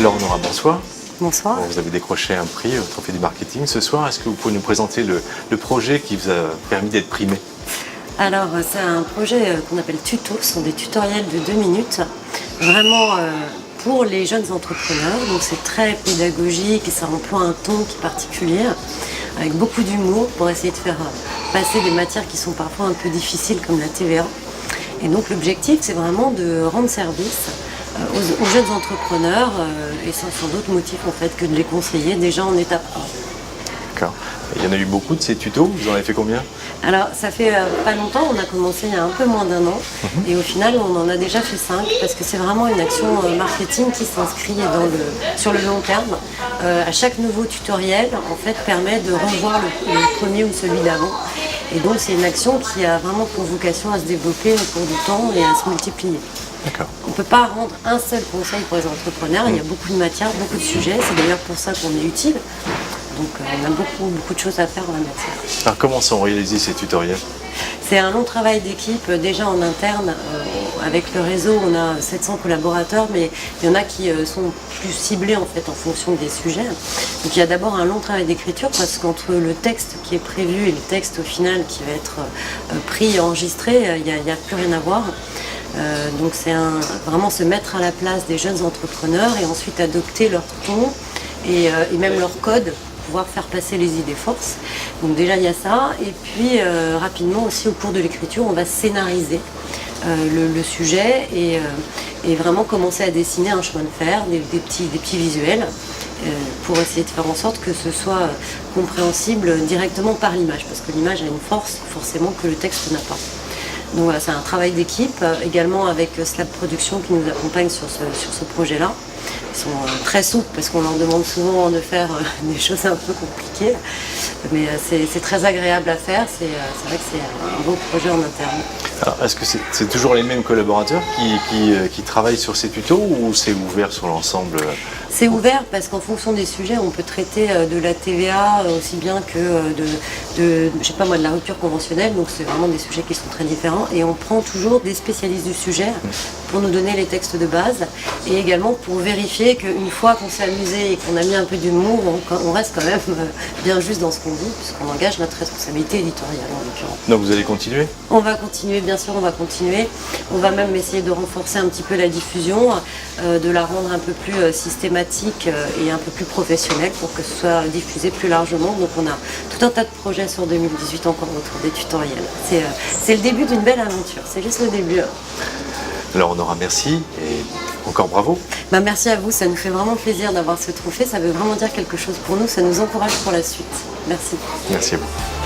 Laure Nora, bonsoir. Bonsoir. Bon, vous avez décroché un prix au Trophée du Marketing ce soir. Est-ce que vous pouvez nous présenter le projet qui vous a permis d'être primé? Alors, c'est un projet qu'on appelle Tuto. Ce sont des tutoriels de 2 minutes, vraiment pour les jeunes entrepreneurs. Donc, c'est très pédagogique et ça emploie un ton qui est particulier, avec beaucoup d'humour pour essayer de faire passer des matières qui sont parfois un peu difficiles, comme la TVA. Et donc, l'objectif, c'est vraiment de rendre service aux jeunes entrepreneurs et sans d'autres motifs en fait que de les conseiller déjà en étape 1. D'accord. Il y en a eu beaucoup de ces tutos, vous en avez fait combien? Alors ça fait pas longtemps, on a commencé il y a un peu moins d'1 an et au final on en a déjà fait 5 parce que c'est vraiment une action marketing qui s'inscrit sur le long terme. À chaque nouveau tutoriel en fait permet de revoir le premier ou celui d'avant et donc c'est une action qui a vraiment pour vocation à se développer au cours du temps et à se multiplier. On ne peut pas rendre un seul conseil pour les entrepreneurs, il y a beaucoup de matières, beaucoup de sujets, c'est d'ailleurs pour ça qu'on est utile. Donc on a beaucoup de choses à faire en la matière. Alors comment sont réalisés ces tutoriels? C'est un long travail d'équipe, déjà en interne, avec le réseau on a 700 collaborateurs, mais il y en a qui sont plus ciblés en fait en fonction des sujets. Donc il y a d'abord un long travail d'écriture parce qu'entre le texte qui est prévu et le texte au final qui va être pris et enregistré, il n'y a plus rien à voir. Donc c'est vraiment se mettre à la place des jeunes entrepreneurs et ensuite adopter leur ton et même leur code pour pouvoir faire passer les idées forces. Donc déjà il y a ça et puis rapidement aussi au cours de l'écriture on va scénariser le sujet et vraiment commencer à dessiner un chemin de fer, des petits visuels pour essayer de faire en sorte que ce soit compréhensible directement par l'image parce que l'image a une force forcément que le texte n'a pas. Donc voilà, c'est un travail d'équipe, également avec Slab Production qui nous accompagne sur ce projet-là. Ils sont très souples parce qu'on leur demande souvent de faire des choses un peu compliquées, mais c'est très agréable à faire, c'est vrai que c'est un beau projet en interne. Alors, est-ce que c'est toujours les mêmes collaborateurs qui travaillent sur ces tutos ou c'est ouvert sur l'ensemble? C'est ouvert parce qu'en fonction des sujets, on peut traiter de la TVA aussi bien que je sais pas moi, de la rupture conventionnelle, donc c'est vraiment des sujets qui sont très différents et on prend toujours des spécialistes du sujet pour nous donner les textes de base et également pour vérifier qu'une fois qu'on s'est amusé et qu'on a mis un peu d'humour, on reste quand même bien juste dans ce qu'on dit puisqu'on engage notre responsabilité éditoriale en l'occurrence. Donc vous allez continuer? On va continuer, bien sûr, on va continuer. On va même essayer de renforcer un petit peu la diffusion, de la rendre un peu plus systématique et un peu plus professionnelle pour que ce soit diffusé plus largement. Donc on a tout un tas de projets sur 2018 encore autour des tutoriels. C'est le début d'une belle aventure, c'est juste le début. Alors on aura merci et encore bravo. Merci à vous, ça nous fait vraiment plaisir d'avoir ce trophée, ça veut vraiment dire quelque chose pour nous, ça nous encourage pour la suite. Merci. Merci à vous.